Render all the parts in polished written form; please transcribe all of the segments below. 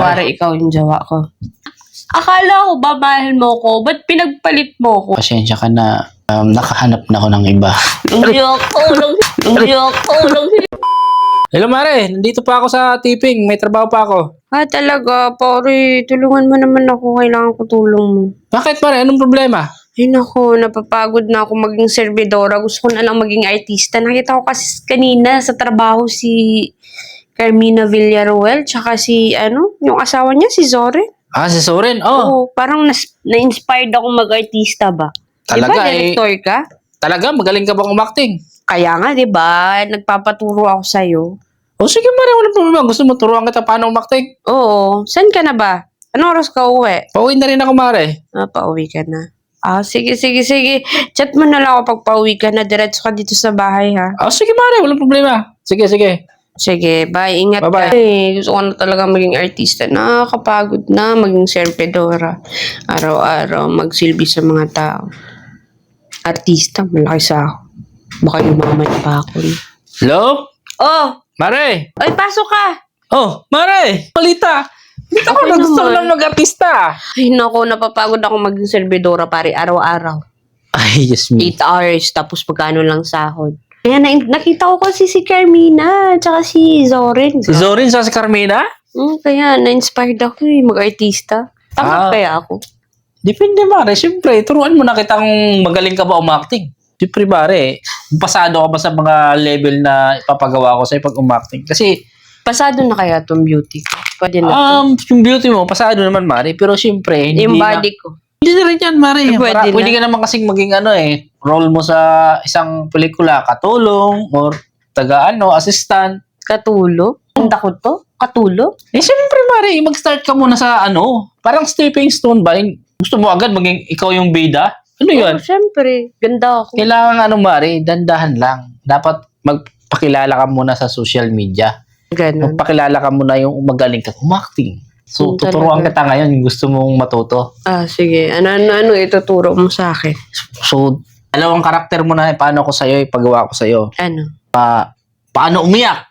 Kunwari ikaw yung jowa ko. Akala ko ba mahal mo ko? Ba't pinagpalit mo ko? Pasensya ka na. Nakahanap na ako ng iba. Hello, Mare. Nandito pa ako sa tipping. May trabaho pa ako. Talaga, pare. Tulungan mo naman ako. Kailangan ko tulong mo. Bakit, Mare? Anong problema? Ay nako, napapagod na ako maging servidora. Gusto ko na lang maging artista. Nakita ko kasi kanina sa trabaho si Carmina Villaruel, tsaka si, yung asawa niya, si Zoren. Si Soren. Oo, parang na-inspired ako mag-artista ba? Talaga, diba, director ka? Talaga? Magaling ka bang umakting? Kaya nga, diba? Nagpapaturo ako sa'yo. Sige, Mare. Walang problema. Gusto mo turuan kita paano umakting? Oo. Saan ka na ba? Anong oras ka uwi? Pauwi na rin ako, Mare. Pauwi ka na. Sige. Chat mo na lang ako pag pauwi ka na. Diretso ka dito sa bahay, ha? Sige, Mare. Walang problema. Sige. Sige, bye. Ingat Bye-bye. ka. Gusto ko na talaga maging artista. Nakakapagod na maging servidora. Araw-araw magsilbi sa mga tao. Artista, malaki sa ako. Baka yumaman pa ako. Hello? Oh! Mare! Ay, pasok ka! Mare! Palita! Dito ako Okay gusto naman. lang mag-artista. Ay, naku, napapagod ako maging servidora pare. Araw-araw. Ay, yes, 8 hours, tapos pagkano lang sahod. Kaya nakita ko kasi si Carmina, tsaka si Zoren. Si Zorin sa si Carmina? Kaya na-inspired ako mag-artista. Tama kaya ako? Depende, Mare. Siyempre, turuan mo na kitang magaling ka ba umakting. Siyempre, Mare, pasado ka ba sa mga level na ipapagawa ko sa'yo pag umakting? Kasi, Pasado na kaya itong beauty ko? Pwede na to. yung beauty mo, pasado naman, Mare. Pero siyempre, hindi Yung na... body ko. Hindi na rin yan, Mare. Pwede na. Pwede ka naman kasing maging role mo sa isang pelikula, katulong, or assistant. Katulo? Tanda ko to? Katulo? Siyempre, Mare, mag-start ka muna sa parang stepping stone ba? Gusto mo agad maging ikaw yung bida? Ano yun? Siyempre. Ganda ako. Kailangan Mare, dandahan lang. Dapat magpakilala ka muna sa social media. Ganun. Magpakilala ka muna yung magaling ka umakting. So, tuturuan Talaga. kita ngayon yung gusto mong matuto. Sige. Ano ituturo mo sa akin? So, dalawang karakter mo na paano ko sa'yo, ipagawa ko sa'yo. Ano? Paano umiyak?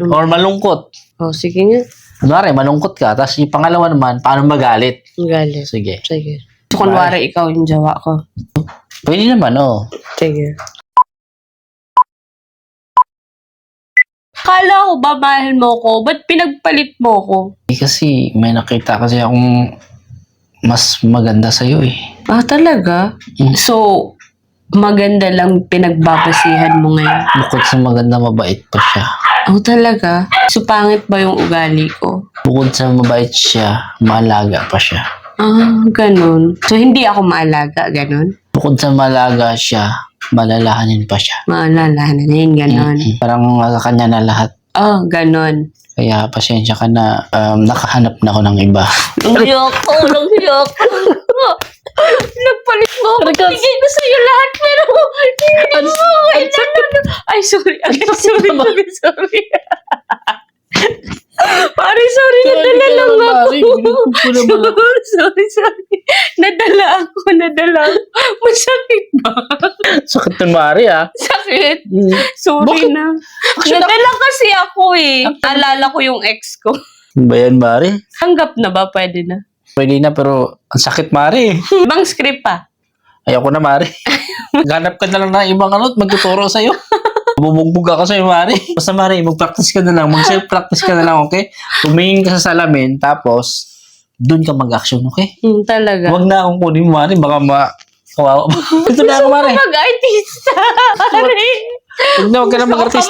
Or malungkot. Sige nga. Kunwari, malungkot ka. Tapos yung pangalawa naman, paano magalit? Galit. Sige. Sige. So, kunwari ikaw yung jowa ko. Pwede naman, Sige. Akala ko ba mahal mo ko? Ba't pinagpalit mo ko? Kasi may nakita kasi akong mas maganda sa'yo eh. Talaga? So, maganda lang pinagbabasihan mo ngayon? Bukod sa maganda, mabait pa siya. Talaga? So, pangit ba yung ugali ko? Bukod sa mabait siya, maalaga pa siya. Ganun. So, hindi ako maalaga, ganun? Bukod sa malaga siya, malalahanin pa siya. Maalalahanin, ganun. Parang sa kanya na lahat. Ganun. Kaya pasensya ka na, nakahanap na ako ng iba. Ayoko. Nagpalit mo ako. Bigay ko sa'yo lahat, pero hindi mo. Ay, sorry. Sorry. Pare, sorry. Nadala lang ako. Sorry. Nadala ako. Masakit ba? Sakit ng Mari Sakit. Sorry Bakit? na. Nadala kasi ako eh. Alala ko yung ex ko. Ba yan, Mari? Tanggap na ba? Pwede na. Pwede na, pero ang sakit, Mari. Ibang script pa. Ayoko na, Mari. Ganap ka na lang ng ibang magtuturo sa'yo. Bubugbog ako sa'yo, Mari. Basta, Mari, mag-practice ka na lang. Mag-self-practice ka na lang, okay? Tumingin ka sa salamin, tapos, doon ka mag-action, okay? Talaga. Huwag na akong kunin, Mari. Baka kawawa. Ito na ako, Mari. Mag-artista. Huwag ka na mag-artista.